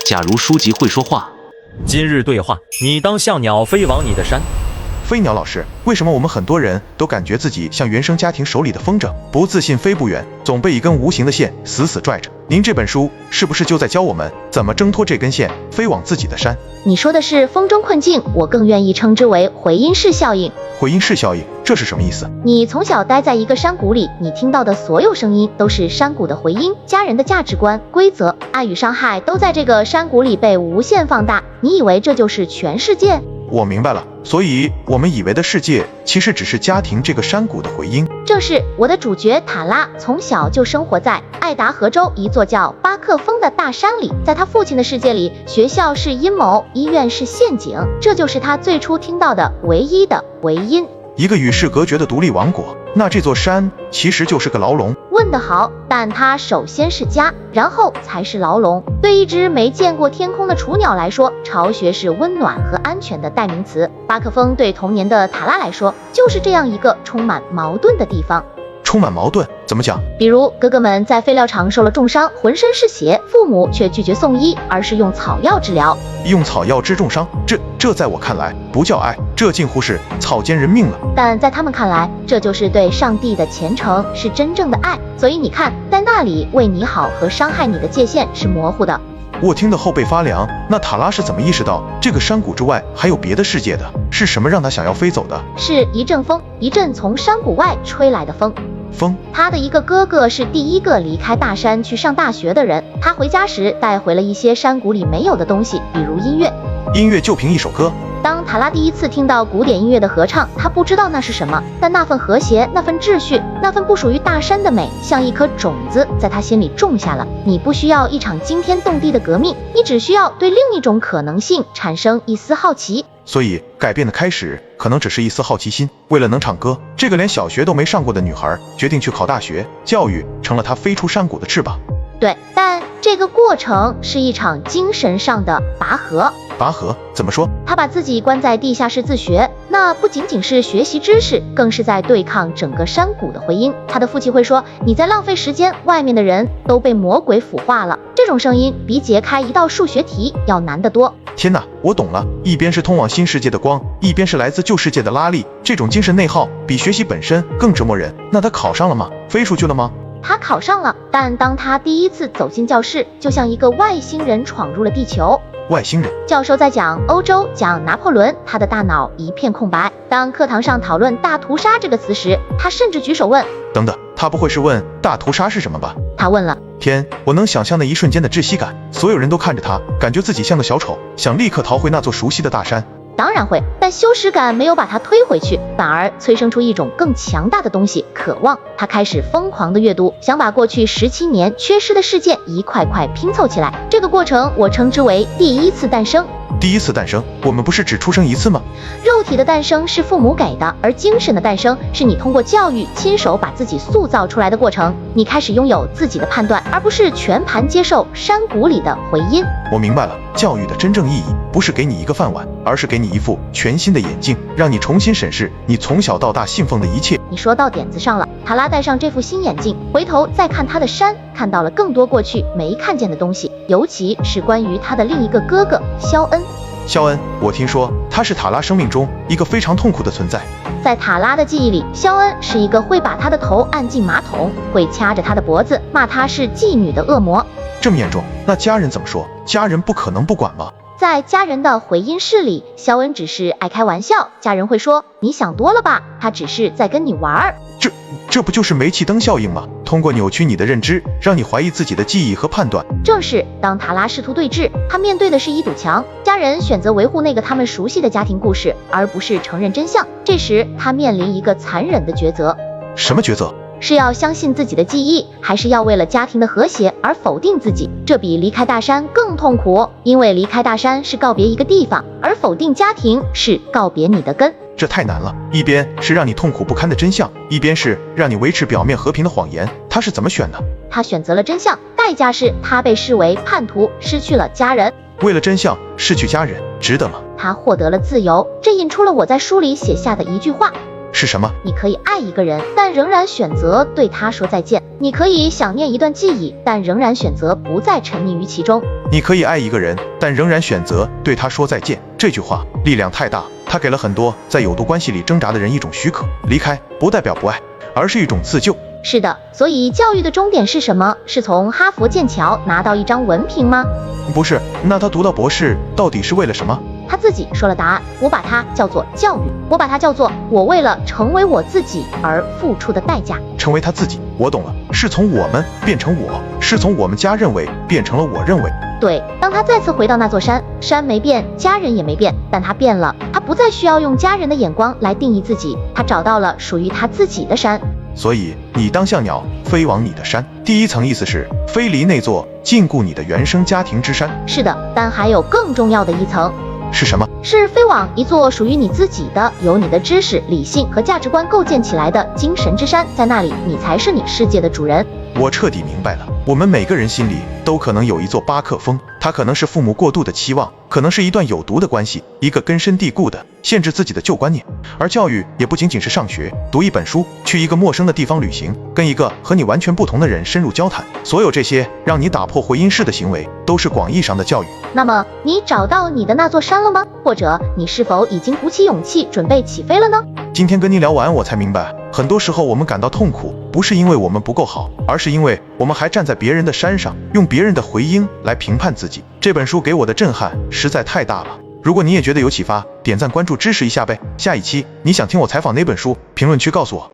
假如书籍会说话，今日对话：你当像鸟飞往你的山。飞鸟老师，为什么我们很多人都感觉自己像原生家庭手里的风筝，不自信飞不远，总被一根无形的线死死拽着？您这本书是不是就在教我们怎么挣脱这根线，飞往自己的山？你说的是风中困境，我更愿意称之为回音式效应。回音式效应，这是什么意思？你从小待在一个山谷里，你听到的所有声音都是山谷的回音，家人的价值观、规则、爱与伤害都在这个山谷里被无限放大。你以为这就是全世界？我明白了，所以我们以为的世界其实只是家庭这个山谷的回音。正是，我的主角塔拉从小就生活在爱达荷州一座叫巴克峰的大山里，在他父亲的世界里，学校是阴谋，医院是陷阱，这就是他最初听到的唯一的回音。一个与世隔绝的独立王国，那这座山其实就是个牢笼。问得好，但它首先是家，然后才是牢笼。对一只没见过天空的雏鸟来说，巢穴是温暖和安全的代名词。巴克峰对童年的塔拉来说，就是这样一个充满矛盾的地方。充满矛盾，怎么讲？比如哥哥们在废料场受了重伤，浑身是血，父母却拒绝送医，而是用草药治疗。用草药治重伤，这在我看来不叫爱，这近乎是草菅人命了。但在他们看来，这就是对上帝的虔诚，是真正的爱。所以你看，在那里为你好和伤害你的界限是模糊的。我听得后背发凉。那塔拉是怎么意识到这个山谷之外还有别的世界的？是什么让他想要飞走的？是一阵风，一阵从山谷外吹来的风。他的一个哥哥是第一个离开大山去上大学的人，他回家时带回了一些山谷里没有的东西，比如音乐。音乐就凭一首歌。当塔拉第一次听到古典音乐的合唱，他不知道那是什么，但那份和谐，那份秩序，那份不属于大山的美，像一颗种子在他心里种下了。你不需要一场惊天动地的革命，你只需要对另一种可能性产生一丝好奇。所以改变的开始可能只是一丝好奇心。为了能唱歌，这个连小学都没上过的女孩决定去考大学，教育成了她飞出山谷的翅膀。对，但这个过程是一场精神上的拔河。拔河怎么说？他把自己关在地下室自学，那不仅仅是学习知识，更是在对抗整个山谷的回音。他的父亲会说，你在浪费时间，外面的人都被魔鬼腐化了。这种声音比解开一道数学题要难得多。天哪，我懂了，一边是通往新世界的光，一边是来自旧世界的拉力，这种精神内耗比学习本身更折磨人。那他考上了吗？飞出去了吗？他考上了，但当他第一次走进教室，就像一个外星人闯入了地球。外星人？教授在讲欧洲，讲拿破仑，他的大脑一片空白。当课堂上讨论大屠杀这个词时，他甚至举手问，等等，他不会是问大屠杀是什么吧？他问了。天，我能想象那一瞬间的窒息感，所有人都看着他，感觉自己像个小丑，想立刻逃回那座熟悉的大山。当然会，但羞耻感没有把他推回去，反而催生出一种更强大的东西——渴望。他开始疯狂的阅读，想把过去17年缺失的事件一块块拼凑起来。这个过程我称之为第一次诞生。第一次诞生，我们不是只出生一次吗？肉体的诞生是父母给的，而精神的诞生是你通过教育亲手把自己塑造出来的过程。你开始拥有自己的判断，而不是全盘接受山谷里的回音。我明白了，教育的真正意义不是给你一个饭碗，而是给你一副全新的眼镜，让你重新审视你从小到大信奉的一切。你说到点子上了。塔拉戴上这副新眼镜，回头再看他的山，看到了更多过去没看见的东西，尤其是关于他的另一个哥哥肖恩。肖恩，我听说他是塔拉生命中一个非常痛苦的存在。在塔拉的记忆里，肖恩是一个会把他的头按进马桶，会掐着他的脖子，骂他是妓女的恶魔。这么严重，那家人怎么说？家人不可能不管吗？在家人的回音室里，肖恩只是爱开玩笑，家人会说，你想多了吧，他只是在跟你玩儿。这不就是煤气灯效应吗？通过扭曲你的认知，让你怀疑自己的记忆和判断。正是，当塔拉试图对峙，他面对的是一堵墙，家人选择维护那个他们熟悉的家庭故事，而不是承认真相。这时他面临一个残忍的抉择。什么抉择？是要相信自己的记忆，还是要为了家庭的和谐而否定自己？这比离开大山更痛苦，因为离开大山是告别一个地方，而否定家庭是告别你的根。这太难了，一边是让你痛苦不堪的真相，一边是让你维持表面和平的谎言，他是怎么选的？他选择了真相，代价是他被视为叛徒，失去了家人。为了真相失去家人，值得吗？他获得了自由，这引出了我在书里写下的一句话。是是什么？你可以爱一个人，但仍然选择对他说再见；你可以想念一段记忆，但仍然选择不再沉溺于其中。你可以爱一个人，但仍然选择对他说再见。这句话力量太大，它给了很多在有毒关系里挣扎的人一种许可。离开不代表不爱，而是一种自救。是的，所以教育的终点是什么？是从哈佛、剑桥拿到一张文凭吗？不是，那他读到博士到底是为了什么？他自己说了答案，我把它叫做教育，我把它叫做我为了成为我自己而付出的代价。成为他自己，我懂了，是从我们变成我，是从我们家认为变成了我认为。对，当他再次回到那座山，山没变，家人也没变，但他变了，他不再需要用家人的眼光来定义自己，他找到了属于他自己的山。所以你当像鸟飞往你的山，第一层意思是飞离那座禁锢你的原生家庭之山。是的，但还有更重要的一层。是什么？是飞往一座属于你自己的，由你的知识、理性和价值观构建起来的精神之山，在那里你才是你世界的主人。我彻底明白了，我们每个人心里都可能有一座巴克峰，它可能是父母过度的期望，可能是一段有毒的关系，一个根深蒂固的限制自己的旧观念。而教育也不仅仅是上学，读一本书，去一个陌生的地方旅行，跟一个和你完全不同的人深入交谈，所有这些让你打破回音式的行为，都是广义上的教育。那么你找到你的那座山了吗？或者你是否已经鼓起勇气准备起飞了呢？今天跟您聊完，我才明白，很多时候我们感到痛苦，不是因为我们不够好，而是因为我们还站在别人的山上，用别人的回音来评判自己。这本书给我的震撼实在太大了。如果你也觉得有启发，点赞关注支持一下呗。下一期你想听我采访哪本书？评论区告诉我。